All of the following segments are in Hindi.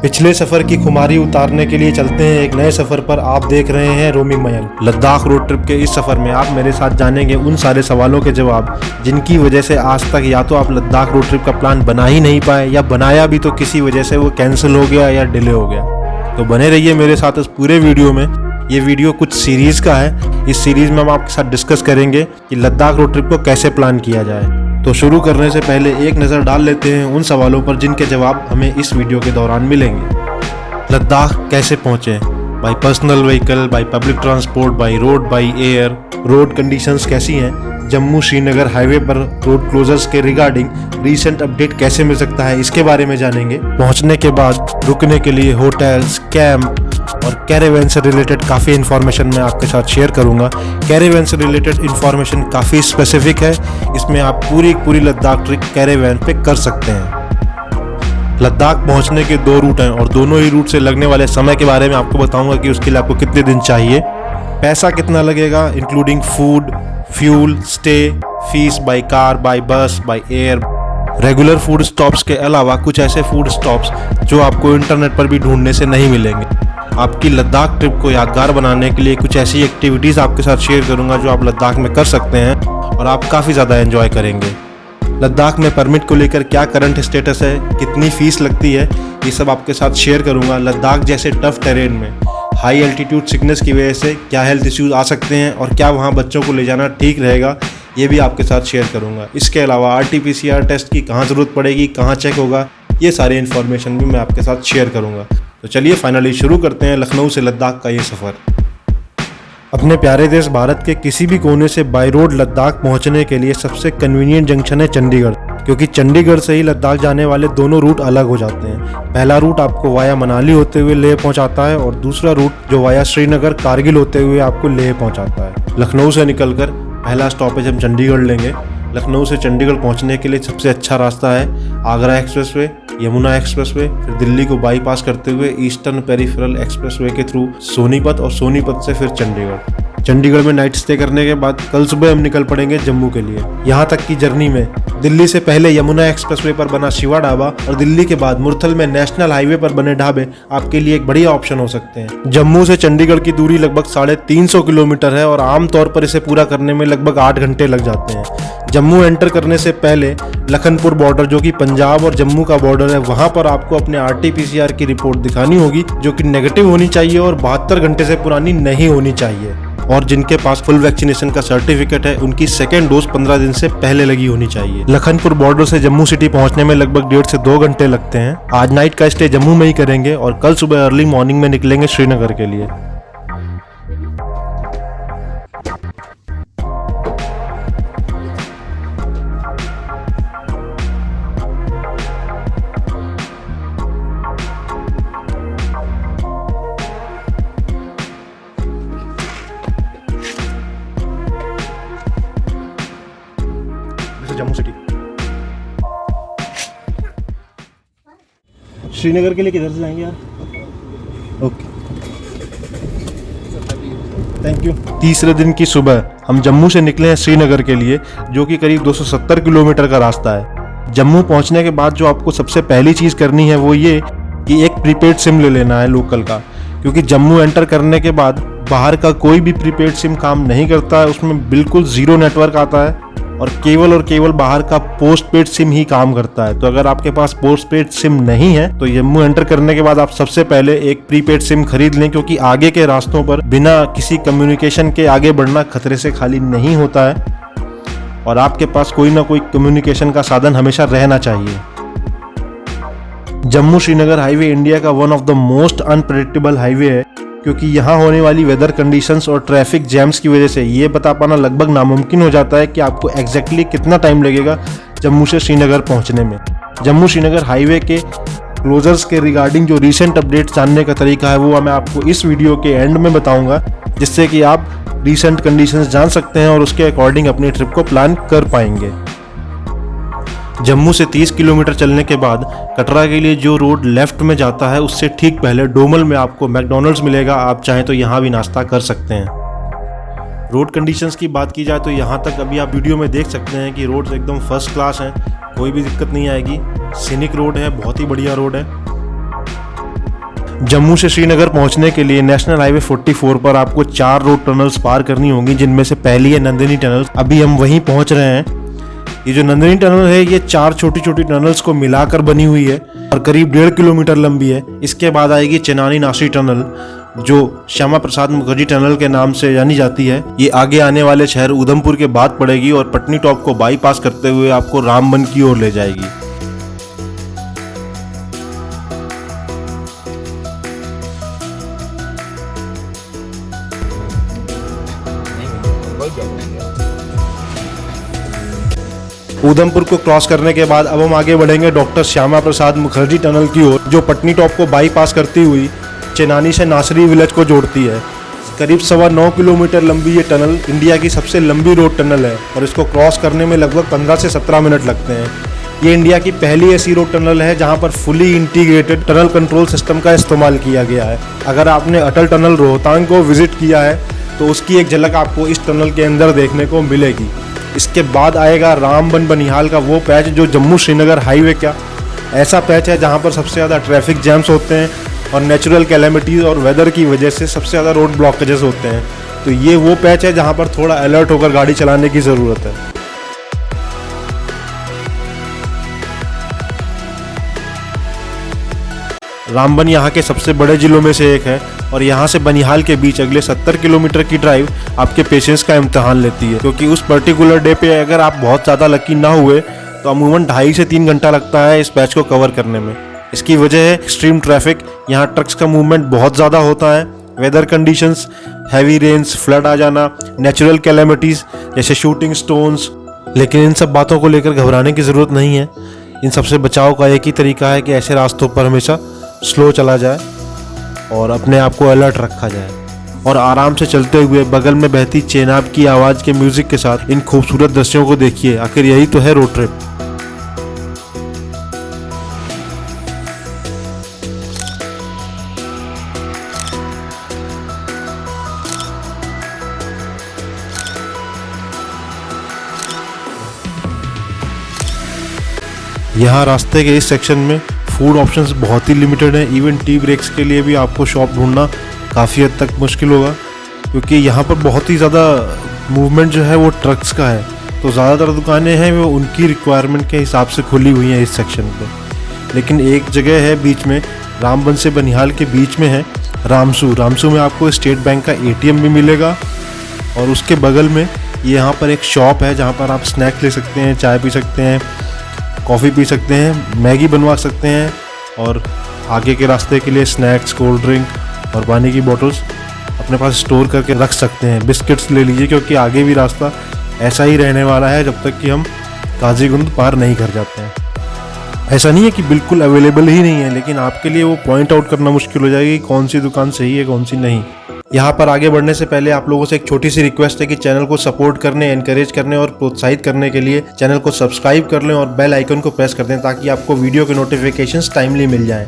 पिछले सफर की खुमारी उतारने के लिए चलते हैं एक नए सफर पर। आप देख रहे हैं roaming Mayank. Ladakh road trip के इस सफर में आप मेरे साथ जानेंगे उन सारे सवालों के जवाब जिनकी वजह से आज तक या तो आप लद्दाख रोड ट्रिप का प्लान बना ही नहीं पाए, या बनाया भी तो किसी वजह से वो कैंसिल हो गया या डिले हो गया। तो बने रहिए मेरे साथ इस पूरे वीडियो में। ये वीडियो कुछ सीरीज का है। इस सीरीज में हम आपके साथ डिस्कस करेंगे कि लद्दाख रोड ट्रिप को कैसे प्लान किया जाए। तो शुरू करने से पहले एक नज़र डाल लेते हैं उन सवालों पर जिनके जवाब हमें इस वीडियो के दौरान मिलेंगे। लद्दाख कैसे पहुँचे? Bye personal vehicle, by public transport, by road, by air. Road conditions कैसी हैं? जम्मू श्रीनगर हाईवे पर रोड क्लोजर्स के रिगार्डिंग रीसेंट अपडेट कैसे मिल सकता है, इसके बारे में जानेंगे। पहुंचने के बाद रुकने के लिए होटल्स, कैंप और कैरेवैन से रिलेटेड काफ़ी इन्फॉर्मेशन मैं आपके साथ शेयर करूंगा। कैरेवैन से रिलेटेड इन्फॉर्मेशन काफ़ी स्पेसिफिक है। इसमें आप पूरी लद्दाख ट्रिप कैरेवैन पे कर सकते हैं। लद्दाख पहुंचने के 2 रूट हैं और दोनों ही रूट से लगने वाले समय के बारे में आपको बताऊंगा कि उसके लिए आपको कितने दिन चाहिए, पैसा कितना लगेगा including food, fuel, stay, fees by car, by bus, by air. Regular food stops के अलावा कुछ ऐसे फूड स्टॉप्स जो आपको इंटरनेट पर भी ढूंढने से नहीं मिलेंगे। आपकी लद्दाख ट्रिप को यादगार बनाने के लिए कुछ ऐसी एक्टिविटीज़ आपके साथ शेयर करूंगा जो आप लद्दाख में कर सकते हैं और आप काफ़ी ज़्यादा एंजॉय करेंगे। लद्दाख में परमिट को लेकर क्या करंट स्टेटस है, कितनी फ़ीस लगती है, ये सब आपके साथ शेयर करूंगा। लद्दाख जैसे टफ टेरेन में हाई एल्टीट्यूड सिकनेस की वजह से क्या हेल्थ इश्यूज आ सकते हैं और क्या वहाँ बच्चों को ले जाना ठीक रहेगा, ये भी आपके साथ शेयर करूंगा। इसके अलावा RT-PCR टेस्ट की कहाँ ज़रूरत पड़ेगी, कहाँ चेक होगा, ये सारी इन्फॉर्मेशन भी मैं आपके साथ शेयर करूंगा। तो चलिए फाइनली शुरू करते हैं लखनऊ से लद्दाख का ये सफ़र। अपने प्यारे देश भारत के किसी भी कोने से बाय रोड लद्दाख पहुंचने के लिए सबसे कन्वीनियंट जंक्शन है चंडीगढ़, क्योंकि चंडीगढ़ से ही लद्दाख जाने वाले दोनों रूट अलग हो जाते हैं। पहला रूट आपको वाया मनाली होते हुए लेह पहुंचाता है और दूसरा रूट जो वाया श्रीनगर कारगिल होते हुए आपको लेह पहुंचाता है। लखनऊ से निकलकर पहला स्टॉपेज हम चंडीगढ़ लेंगे। लखनऊ से चंडीगढ़ पहुंचने के लिए सबसे अच्छा रास्ता है आगरा एक्सप्रेसवे, यमुना एक्सप्रेसवे, फिर दिल्ली को बाईपास करते हुए ईस्टर्न पेरिफेरल एक्सप्रेसवे के थ्रू सोनीपत और सोनीपत से फिर चंडीगढ़। चंडीगढ़ में नाइट स्टे करने के बाद कल सुबह हम निकल पड़ेंगे जम्मू के लिए। यहाँ तक की जर्नी में दिल्ली से पहले यमुना एक्सप्रेसवे पर बना शिवा ढाबा और दिल्ली के बाद मुरथल में नेशनल हाईवे पर बने ढाबे आपके लिए एक बढ़िया ऑप्शन हो सकते हैं। जम्मू से चंडीगढ़ की दूरी लगभग 350 किलोमीटर है और आमतौर पर इसे पूरा करने में लगभग 8 घंटे लग जाते हैं। जम्मू एंटर करने से पहले लखनपुर बॉर्डर जो कि पंजाब और जम्मू का बॉर्डर है, वहां पर आपको अपने RT-PCR की रिपोर्ट दिखानी होगी जो कि नेगेटिव होनी चाहिए और 72 घंटे से पुरानी नहीं होनी चाहिए। और जिनके पास फुल वैक्सीनेशन का सर्टिफिकेट है उनकी सेकेंड डोज 15 दिन से पहले लगी होनी चाहिए। लखनपुर बॉर्डर से जम्मू सिटी पहुंचने में लगभग 1.5 से 2 घंटे लगते हैं। आज नाइट का स्टे जम्मू में ही करेंगे और कल सुबह अर्ली मॉर्निंग में निकलेंगे श्रीनगर के लिए। जम्मू सिटी श्रीनगर के लिए किधर से जाएंगे यार? Okay, thank you. तीसरे दिन की सुबह हम जम्मू से निकले हैं श्रीनगर के लिए, जो कि करीब 270 किलोमीटर का रास्ता है। जम्मू पहुंचने के बाद जो आपको सबसे पहली चीज़ करनी है वो ये कि एक प्रीपेड सिम ले लेना है लोकल का, क्योंकि जम्मू एंटर करने के बाद बाहर का कोई भी प्रीपेड सिम काम नहीं करता है। उसमें बिल्कुल ज़ीरो नेटवर्क आता है और केवल बाहर का पोस्टपेड सिम ही काम करता है। तो अगर आपके पास पोस्टपेड सिम नहीं है तो जम्मू एंटर करने के बाद आप सबसे पहले एक प्रीपेड सिम खरीद लें, क्योंकि आगे के रास्तों पर बिना किसी कम्युनिकेशन के आगे बढ़ना खतरे से खाली नहीं होता है और आपके पास कोई ना कोई कम्युनिकेशन का साधन हमेशा रहना चाहिए। जम्मू श्रीनगर हाईवे इंडिया का one of the most unpredictable highway है, क्योंकि यहाँ होने वाली वेदर कंडीशंस और ट्रैफिक जैम्स की वजह से ये बता पाना लगभग नामुमकिन हो जाता है कि आपको एग्जैक्टली कितना टाइम लगेगा जम्मू से श्रीनगर पहुँचने में। जम्मू श्रीनगर हाईवे के क्लोजर्स के रिगार्डिंग जो रीसेंट अपडेट्स जानने का तरीका है वो मैं आपको इस वीडियो के एंड में बताऊंगा, जिससे कि आप रीसेंट कंडीशंस जान सकते हैं और उसके अकॉर्डिंग अपनी ट्रिप को प्लान कर पाएंगे। जम्मू से 30 किलोमीटर चलने के बाद कटरा के लिए जो रोड लेफ्ट में जाता है उससे ठीक पहले डोमल में आपको मैकडॉनल्ड्स मिलेगा। आप चाहें तो यहाँ भी नाश्ता कर सकते हैं। रोड कंडीशंस की बात की जाए तो यहाँ तक अभी आप वीडियो में देख सकते हैं कि रोड्स एकदम फर्स्ट क्लास हैं, कोई भी दिक्कत नहीं आएगी। सीनिक रोड है, बहुत ही बढ़िया रोड है। जम्मू से श्रीनगर पहुंचने के लिए नेशनल हाईवे 44 पर आपको 4 रोड टनल्स पार करनी होंगी, जिनमें से पहली है नंदिनी टनल। अभी हम वहीं पहुंच रहे हैं। ये जो नंदिनी टनल है ये 4 छोटी छोटी टनल्स को मिलाकर बनी हुई है और करीब 1.5 किलोमीटर लंबी है। इसके बाद आएगी चेनानी नासरी टनल, जो श्यामा प्रसाद मुखर्जी टनल के नाम से जानी जाती है। ये आगे आने वाले शहर उधमपुर के बाद पड़ेगी और पटनी टॉप को बाईपास करते हुए आपको रामबन की ओर ले जाएगी। उधमपुर को क्रॉस करने के बाद अब हम आगे बढ़ेंगे डॉक्टर श्यामा प्रसाद मुखर्जी टनल की ओर, जो पटनी टॉप को बाईपास करती हुई चेनानी से नासरी विलेज को जोड़ती है। करीब 9.25 किलोमीटर लंबी ये टनल इंडिया की सबसे लंबी रोड टनल है और इसको क्रॉस करने में लगभग 15 से 17 मिनट लगते हैं। ये इंडिया की पहली ऐसी रोड टनल है जहां पर fully integrated tunnel control system का इस्तेमाल किया गया है। अगर आपने अटल टनल रोहतांग को विजिट किया है तो उसकी एक झलक आपको इस टनल के अंदर देखने को मिलेगी। इसके बाद आएगा रामबन बनिहाल का वो पैच जो जम्मू श्रीनगर हाईवे का ऐसा पैच है जहां पर सबसे ज़्यादा ट्रैफिक जैम्स होते हैं और नेचुरल कैलेमिटीज़ और वेदर की वजह से सबसे ज़्यादा रोड ब्लॉकेजेस होते हैं। तो ये वो पैच है जहां पर थोड़ा अलर्ट होकर गाड़ी चलाने की ज़रूरत है। रामबन यहाँ के सबसे बड़े जिलों में से एक है और यहाँ से बनिहाल के बीच अगले 70 किलोमीटर की ड्राइव आपके पेशेंस का इम्तिहान लेती है, क्योंकि उस पर्टिकुलर डे पे अगर आप बहुत ज़्यादा लकी ना हुए तो अमूमन 2.5 से 3 घंटा लगता है इस पैच को कवर करने में। इसकी वजह है एक्सट्रीम ट्रैफिक। यहाँ ट्रक्स का मूवमेंट बहुत ज़्यादा होता है, weather conditions, heavy rains, flood आ जाना, नेचुरल कैलेमिटीज़ जैसे शूटिंग स्टोन्स। लेकिन इन सब बातों को लेकर घबराने की ज़रूरत नहीं है। इन सबसे बचाव का एक ही तरीका है कि ऐसे रास्तों पर हमेशा स्लो चला जाए और अपने आप को अलर्ट रखा जाए और आराम से चलते हुए बगल में बहती चेनाब की आवाज़ के म्यूज़िक के साथ इन खूबसूरत दृश्यों को देखिए। आखिर यही तो है रोड ट्रिप। यहाँ रास्ते के इस सेक्शन में फूड ऑप्शंस बहुत ही लिमिटेड हैं। इवन टी ब्रेक्स के लिए भी आपको शॉप ढूंढना काफ़ी हद तक मुश्किल होगा, क्योंकि यहाँ पर बहुत ही ज़्यादा मूवमेंट जो है वो ट्रक्स का है। तो ज़्यादातर दुकानें हैं वो उनकी रिक्वायरमेंट के हिसाब से खुली हुई हैं इस सेक्शन पे। लेकिन एक जगह है बीच में, रामबन से बनिहाल के बीच में है रामसू। रामसू में आपको स्टेट बैंक का ATM भी मिलेगा और उसके बगल में यहाँ पर एक शॉप है जहाँ पर आप स्नैक्स ले सकते हैं, चाय पी सकते हैं, कॉफ़ी पी सकते हैं, मैगी बनवा सकते हैं और आगे के रास्ते के लिए स्नैक्स, कोल्ड ड्रिंक और पानी की बोतल्स अपने पास स्टोर करके रख सकते हैं। बिस्किट्स ले लीजिए, क्योंकि आगे भी रास्ता ऐसा ही रहने वाला है जब तक कि हम काजीगुंड पार नहीं कर जाते हैं। ऐसा नहीं है कि बिल्कुल अवेलेबल ही नहीं है, लेकिन आपके लिए वो पॉइंट आउट करना मुश्किल हो जाएगी कौन सी दुकान सही है कौन सी नहीं। यहाँ पर आगे बढ़ने से पहले आप लोगों से एक छोटी सी रिक्वेस्ट है कि चैनल को सपोर्ट करने, एनकरेज करने और प्रोत्साहित करने के लिए चैनल को सब्सक्राइब कर लें और बेल आइकन को प्रेस कर दें ताकि आपको वीडियो के नोटिफिकेशंस टाइमली मिल जाएं।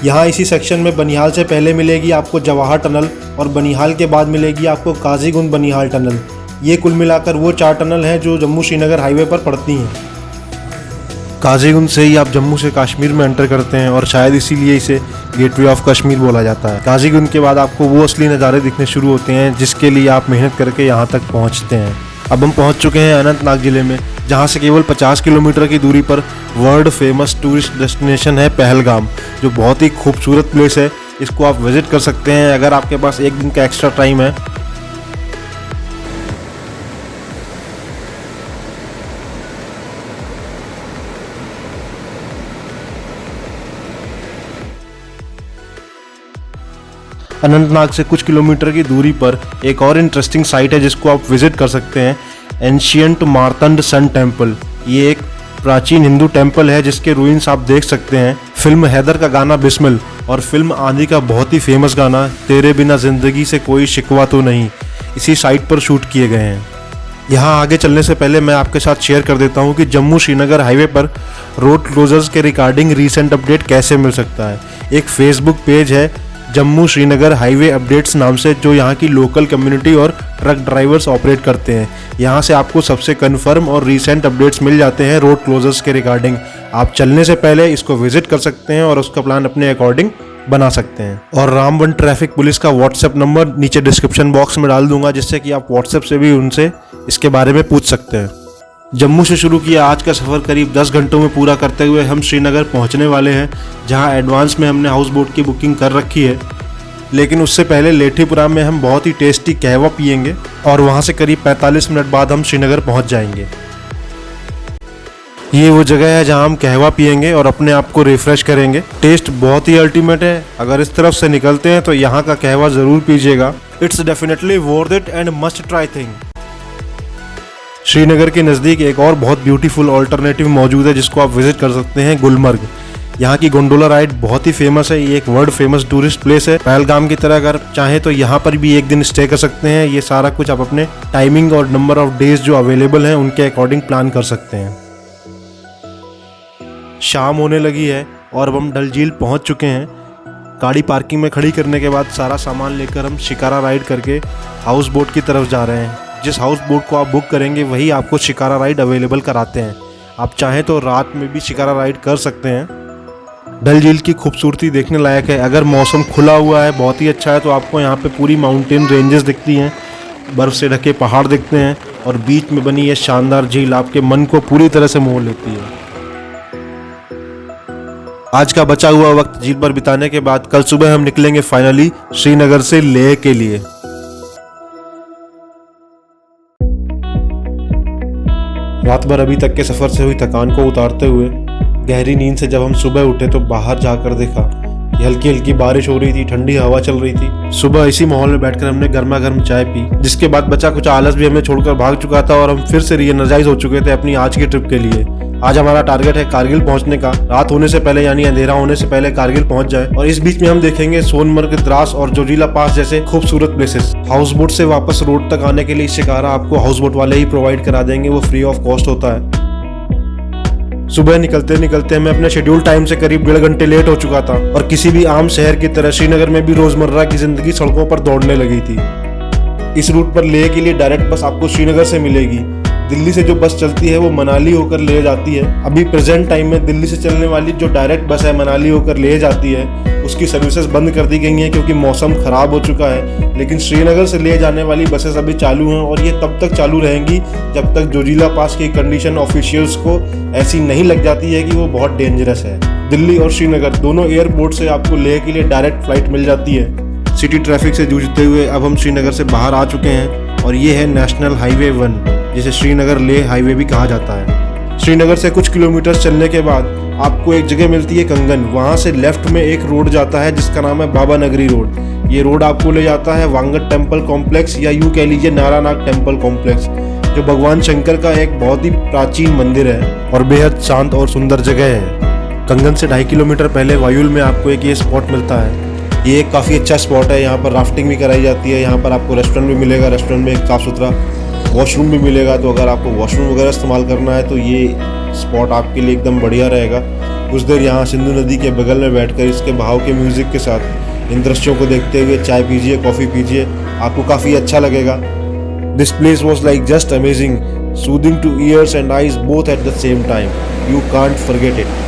यहाँ इसी सेक्शन में बनिहाल से पहले मिलेगी आपको जवाहर टनल और बनिहाल के बाद मिलेगी आपको काजीगुंड बनिहाल टनल। ये कुल मिलाकर वो 4 टनल हैं जो जम्मू श्रीनगर हाईवे पर पड़ती हैं। काजीगुंड से ही आप जम्मू से कश्मीर में एंटर करते हैं और शायद इसीलिए इसे गेटवे ऑफ कश्मीर बोला जाता है। काजीगुंड के बाद आपको वो असली नज़ारे दिखने शुरू होते हैं जिसके लिए आप मेहनत करके यहाँ तक पहुँचते हैं। अब हम पहुँच चुके हैं अनंतनाग जिले में, जहाँ से केवल 50 किलोमीटर की दूरी पर वर्ल्ड फेमस टूरिस्ट डेस्टिनेशन है पहलगाम, जो बहुत ही खूबसूरत प्लेस है। इसको आप विजिट कर सकते हैं अगर आपके पास एक दिन का एक्स्ट्रा टाइम है। अनंतनाग से कुछ किलोमीटर की दूरी पर एक और इंटरेस्टिंग साइट है जिसको आप विजिट कर सकते हैं, एंशियंट मार्तंड सन टेम्पल। ये एक प्राचीन हिंदू टेम्पल है जिसके रूइंस आप देख सकते हैं। फिल्म हैदर का गाना बिस्मिल और फिल्म आंधी का बहुत ही फेमस गाना तेरे बिना जिंदगी से कोई शिकवा तो नहीं इसी साइट पर शूट किए गए हैं। यहाँ आगे चलने से पहले मैं आपके साथ शेयर कर देता हूँ कि जम्मू श्रीनगर हाईवे पर रोड क्लोजर्स के रिगार्डिंग रीसेंट अपडेट कैसे मिल सकता है। एक फेसबुक पेज है जम्मू श्रीनगर हाईवे अपडेट्स नाम से, जो यहाँ की लोकल कम्युनिटी और ट्रक ड्राइवर्स ऑपरेट करते हैं। यहाँ से आपको सबसे कन्फर्म और रीसेंट अपडेट्स मिल जाते हैं रोड क्लोजर्स के रिगार्डिंग। आप चलने से पहले इसको विजिट कर सकते हैं और उसका प्लान अपने अकॉर्डिंग बना सकते हैं। और रामबन ट्रैफिक पुलिस का व्हाट्सएप नंबर नीचे डिस्क्रिप्शन बॉक्स में डाल दूंगा, जिससे कि आप व्हाट्सएप से भी उनसे इसके बारे में पूछ सकते हैं। जम्मू से शुरू किया आज का सफ़र करीब 10 घंटों में पूरा करते हुए हम श्रीनगर पहुंचने वाले हैं, जहां एडवांस में हमने हाउस बोट की बुकिंग कर रखी है। लेकिन उससे पहले लेठीपुरा में हम बहुत ही टेस्टी कहवा पियेंगे और वहां से करीब 45 मिनट बाद हम श्रीनगर पहुंच जाएंगे। ये वो जगह है जहां हम कहवा पियेंगे और अपने आप को रिफ्रेश करेंगे। टेस्ट बहुत ही अल्टीमेट है। अगर इस तरफ से निकलते हैं तो यहाँ का कहवा ज़रूर पीजिएगा। It's definitely worth it and must try thing. Srinagar के नज़दीक एक और बहुत ब्यूटीफुल ऑल्टरनेटिव मौजूद है जिसको आप विजिट कर सकते हैं, गुलमर्ग। यहाँ की गोंडोला राइड बहुत ही फेमस है। ये एक वर्ल्ड फेमस टूरिस्ट प्लेस है। पहलगाम की तरह अगर चाहें तो यहाँ पर भी एक दिन स्टे कर सकते हैं। ये सारा कुछ आप अपने टाइमिंग और नंबर ऑफ डेज जो अवेलेबल हैं उनके अकॉर्डिंग प्लान कर सकते हैं। शाम होने लगी है और अब हम डल झील पहुँच चुके हैं। गाड़ी पार्किंग में खड़ी करने के बाद सारा सामान लेकर हम शिकारा राइड करके हाउस बोट की तरफ जा रहे हैं। जिस हाउस बोट को आप बुक करेंगे वही आपको शिकारा राइड अवेलेबल कराते हैं। आप चाहें तो रात में भी शिकारा राइड कर सकते हैं। डल झील की खूबसूरती देखने लायक है। अगर मौसम खुला हुआ है, बहुत ही अच्छा है, तो आपको यहाँ पे पूरी माउंटेन रेंजेस दिखती हैं, बर्फ़ से ढके पहाड़ दिखते हैं और बीच में बनी ये शानदार झील आपके मन को पूरी तरह से मोह लेती है। आज का बचा हुआ वक्त झील पर बिताने के बाद कल सुबह हम निकलेंगे फाइनली श्रीनगर से लेह के लिए। रात भर अभी तक के सफर से हुई थकान को उतारते हुए गहरी नींद से जब हम सुबह उठे तो बाहर जाकर देखा कि हल्की हल्की बारिश हो रही थी, ठंडी हवा चल रही थी। सुबह इसी माहौल में बैठकर हमने गर्मा गर्म चाय पी, जिसके बाद बचा कुछ आलस भी हमें छोड़कर भाग चुका था और हम फिर से रीएनर्जाइज हो चुके थे अपनी आज की ट्रिप के लिए। आज हमारा टारगेट है कारगिल पहुंचने का। रात होने से पहले यानी अंधेरा होने से पहले कारगिल पहुंच जाए और इस बीच में हम देखेंगे सोनमर्ग, द्रास और जोजिला पास जैसे खूबसूरत प्लेसेस। हाउस बोट से वापस रोड तक आने के लिए शिकारा आपको हाउस बोट वाले ही प्रोवाइड करा देंगे, वो फ्री ऑफ कॉस्ट होता है। सुबह निकलते निकलते मैं अपने शेड्यूल टाइम से करीब 1.5 घंटे लेट हो चुका था और किसी भी आम शहर की तरह श्रीनगर में भी रोजमर्रा की जिंदगी सड़कों पर दौड़ने लगी थी। इस रूट पर लेह के लिए डायरेक्ट बस आपको श्रीनगर से मिलेगी। दिल्ली से जो बस चलती है वो मनाली होकर ले जाती है। अभी प्रेजेंट टाइम में दिल्ली से चलने वाली जो डायरेक्ट बस है मनाली होकर ले जाती है, उसकी सर्विसेज बंद कर दी गई हैं क्योंकि मौसम खराब हो चुका है। लेकिन श्रीनगर से ले जाने वाली बसेस अभी चालू हैं और ये तब तक चालू रहेंगी जब तक जोजिला पास की कंडीशन ऑफिशियल्स को ऐसी नहीं लग जाती है कि वो बहुत डेंजरस है। दिल्ली और श्रीनगर दोनों एयरपोर्ट से आपको लेह के लिए डायरेक्ट फ्लाइट मिल जाती है। सिटी ट्रैफिक से जूझते हुए अब हम श्रीनगर से बाहर आ चुके हैं और ये है नेशनल हाईवे 1, जिसे श्रीनगर लेह हाईवे भी कहा जाता है। श्रीनगर से कुछ किलोमीटर चलने के बाद आपको एक जगह मिलती है कंगन। वहाँ से लेफ्ट में एक रोड जाता है जिसका नाम है बाबा नगरी रोड। ये रोड आपको ले जाता है वांगड टेम्पल कॉम्प्लेक्स या यूँ कह लीजिए नारानाग टेम्पल कॉम्प्लेक्स, जो भगवान शंकर का एक बहुत ही प्राचीन मंदिर है और बेहद शांत और सुंदर जगह है। कंगन से 2.5 किलोमीटर पहले वायुल में आपको एक ये स्पॉट मिलता है। ये एक काफ़ी अच्छा स्पॉट है। यहाँ पर राफ्टिंग भी कराई जाती है। यहाँ पर आपको रेस्टोरेंट भी मिलेगा। रेस्टोरेंट में एक साफ़ सुथरा वॉशरूम भी मिलेगा, तो अगर आपको वॉशरूम वगैरह इस्तेमाल करना है तो ये स्पॉट आपके लिए एकदम बढ़िया रहेगा। कुछ देर यहाँ सिंधु नदी के बगल में बैठकर इसके बहाव के म्यूज़िक के साथ इन दृश्यों को देखते हुए चाय पीजिए, कॉफ़ी पीजिए, आपको काफ़ी अच्छा लगेगा। This place was like just amazing, soothing two years and eyes both at the same time. You can't forget it.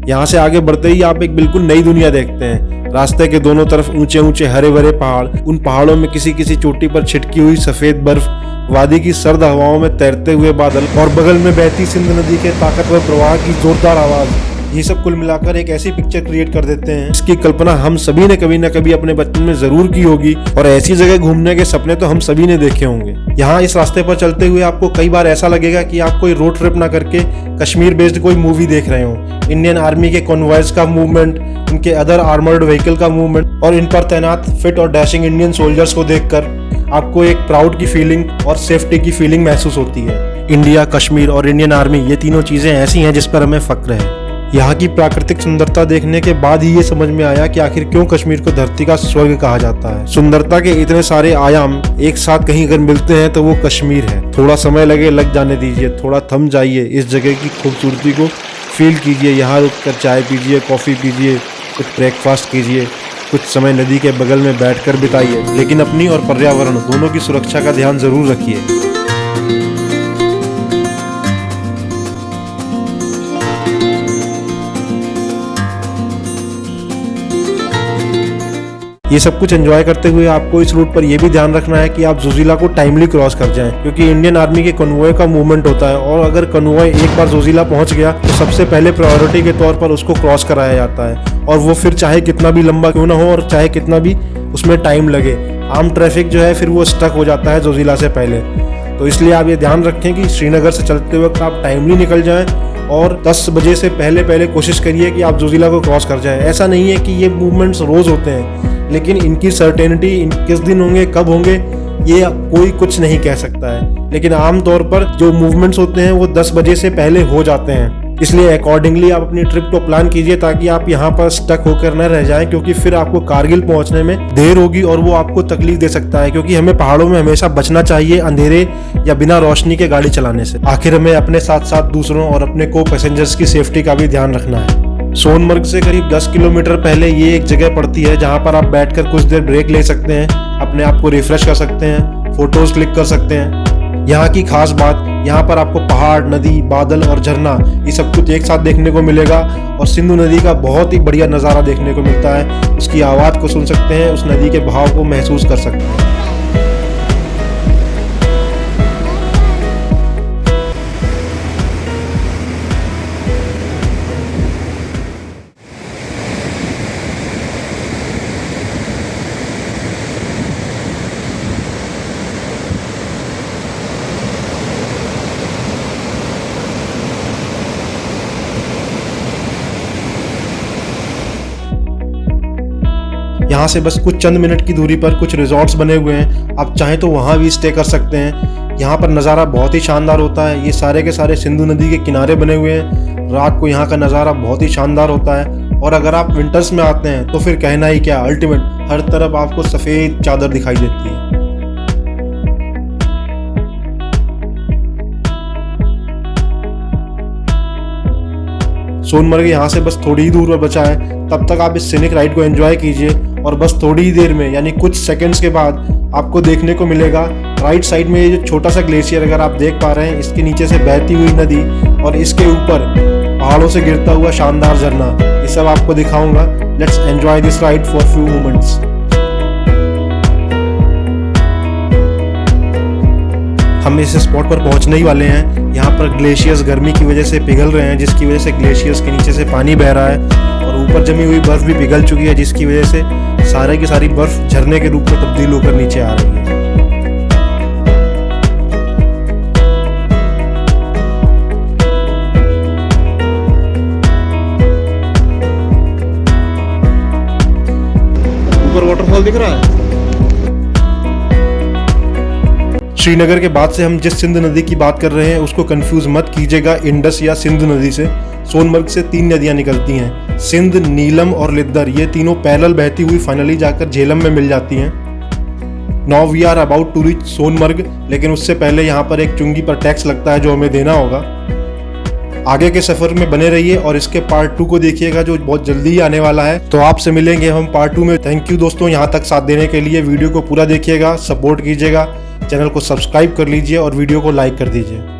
यहाँ से आगे बढ़ते ही आप एक बिल्कुल नई दुनिया देखते हैं। रास्ते के दोनों तरफ ऊंचे ऊंचे हरे भरे पहाड़, उन पहाड़ों में किसी किसी चोटी पर छिटकी हुई सफेद बर्फ, वादी की सर्द हवाओं में तैरते हुए बादल और बगल में बहती सिंध नदी के ताकतवर प्रवाह की जोरदार आवाज, ये सब कुल मिलाकर एक ऐसी पिक्चर क्रिएट कर देते हैं इसकी कल्पना हम सभी ने कभी न कभी अपने बचपन में जरूर की होगी और ऐसी जगह घूमने के सपने तो हम सभी ने देखे होंगे। यहाँ इस रास्ते पर चलते हुए आपको कई बार ऐसा लगेगा कि आप कोई रोड ट्रिप ना करके कश्मीर बेस्ड कोई मूवी देख रहे हो। इंडियन आर्मी के कॉन्वॉयज का मूवमेंट, उनके अदर आर्मर्ड व्हीकल का मूवमेंट और इन पर तैनात फिट और डैशिंग इंडियन सोल्जर्स को देखकर आपको एक प्राउड की फीलिंग और सेफ्टी की फीलिंग महसूस होती है। इंडिया, कश्मीर और इंडियन आर्मी, ये तीनों चीजें ऐसी हैं जिस पर हमें फक्र है। यहाँ की प्राकृतिक सुंदरता देखने के बाद ही ये समझ में आया कि आखिर क्यों कश्मीर को धरती का स्वर्ग कहा जाता है। सुंदरता के इतने सारे आयाम एक साथ कहीं अगर मिलते हैं तो वो कश्मीर है। थोड़ा समय लगे लग जाने दीजिए, थोड़ा थम जाइए, इस जगह की खूबसूरती को फील कीजिए। यहाँ रुककर चाय पीजिए, कॉफ़ी पीजिए, कुछ ब्रेकफास्ट कीजिए, कुछ समय नदी के बगल में बैठकर बिताइए, लेकिन अपनी और पर्यावरण दोनों की सुरक्षा का ध्यान जरूर रखिए। ये सब कुछ एंजॉय करते हुए आपको इस रूट पर यह भी ध्यान रखना है कि आप जोजिला को टाइमली क्रॉस कर जाएं, क्योंकि इंडियन आर्मी के कन्वॉय का मूवमेंट होता है और अगर कन्वॉय एक बार जोजिला पहुंच गया तो सबसे पहले प्रायोरिटी के तौर पर उसको क्रॉस कराया जाता है, और वो फिर चाहे कितना भी लंबा क्यों ना हो और चाहे कितना भी उसमें टाइम लगे, आम ट्रैफिक जो है फिर वो स्टक हो जाता है जोजिला से पहले। तो इसलिए आप ये ध्यान रखें कि श्रीनगर से चलते वक्त आप टाइमली निकल जाएं और 10 बजे से पहले कोशिश करिए कि आप जोजिला को क्रॉस कर जाएं। ऐसा नहीं है कि ये मूवमेंट्स रोज होते हैं, लेकिन इनकी सर्टेनिटी किस दिन होंगे, कब होंगे, ये कोई कुछ नहीं कह सकता है, लेकिन आमतौर पर जो मूवमेंट्स होते हैं वो 10 बजे से पहले हो जाते हैं। इसलिए अकॉर्डिंगली आप अपनी ट्रिप को प्लान कीजिए ताकि आप यहाँ पर स्टक होकर न रह जाएं, क्योंकि फिर आपको कारगिल पहुंचने में देर होगी और वो आपको तकलीफ दे सकता है, क्योंकि हमें पहाड़ों में हमेशा बचना चाहिए अंधेरे या बिना रोशनी के गाड़ी चलाने से। आखिर हमें अपने साथ साथ दूसरों और अपने को पैसेंजर्स की सेफ्टी का भी ध्यान रखना है। सोनमर्ग से करीब 10 किलोमीटर पहले ये एक जगह पड़ती है जहाँ पर आप बैठकर कुछ देर ब्रेक ले सकते हैं, अपने आप को रिफ्रेश कर सकते हैं, फोटोज क्लिक कर सकते हैं। यहाँ की खास बात, यहाँ पर आपको पहाड़, नदी, बादल और झरना ये सब कुछ एक साथ देखने को मिलेगा, और सिंधु नदी का बहुत ही बढ़िया नज़ारा देखने को मिलता है। उसकी आवाज़ को सुन सकते हैं, उस नदी के बहाव को महसूस कर सकते हैं। यहाँ से बस कुछ चंद मिनट की दूरी पर कुछ रिजॉर्ट्स बने हुए हैं, आप चाहें तो वहाँ भी स्टे कर सकते हैं। यहाँ पर नज़ारा बहुत ही शानदार होता है। ये सारे के सारे सिंधु नदी के किनारे बने हुए हैं। रात को यहाँ का नज़ारा बहुत ही शानदार होता है, और अगर आप विंटर्स में आते हैं तो फिर कहना ही क्या, अल्टीमेट। हर तरफ आपको सफ़ेद चादर दिखाई देती है। सोनमर्ग यहाँ से बस थोड़ी ही दूर पर बचा है, तब तक आप इस सीनिक राइड को एंजॉय कीजिए, और बस थोड़ी ही देर में यानी कुछ सेकंड्स के बाद आपको देखने को मिलेगा राइट साइड में ये जो छोटा सा ग्लेशियर अगर आप देख पा रहे हैं, इसके नीचे से बहती हुई नदी और इसके ऊपर पहाड़ों से गिरता हुआ शानदार झरना, ये सब आपको दिखाऊंगा। Let's enjoy this ride for few moments. हम इस स्पॉट पर पहुंचने ही वाले हैं। यहाँ पर ग्लेशियर्स गर्मी की वजह से पिघल रहे हैं, जिसकी वजह से ग्लेशियर्स के नीचे से पानी बह रहा है, और ऊपर जमी हुई बर्फ भी पिघल चुकी है, जिसकी वजह से सारे की सारी बर्फ झरने के रूप में तब्दील होकर नीचे आ रही है। ऊपर वाटरफॉल दिख रहा है। श्रीनगर के बाद से हम जिस सिंध नदी की बात कर रहे हैं उसको कंफ्यूज मत कीजिएगा इंडस या सिंध नदी से। सोनमर्ग से 3 नदियां निकलती हैं, सिंध, नीलम और लिद्दर। ये तीनों पैरेलल बहती हुई फाइनली जाकर झेलम में मिल जाती हैं। Now we are about to reach Sonamarg, लेकिन उससे पहले यहाँ पर एक चुंगी पर टैक्स लगता है जो हमें देना होगा। आगे के सफर में बने रहिए और इसके पार्ट 2 को देखिएगा जो बहुत जल्दी ही आने वाला है। तो आपसे मिलेंगे हम पार्ट 2 में। थैंक यू दोस्तों यहाँ तक साथ देने के लिए। वीडियो को पूरा देखिएगा, सपोर्ट कीजिएगा, चैनल को सब्सक्राइब कर लीजिए और वीडियो को लाइक कर दीजिए।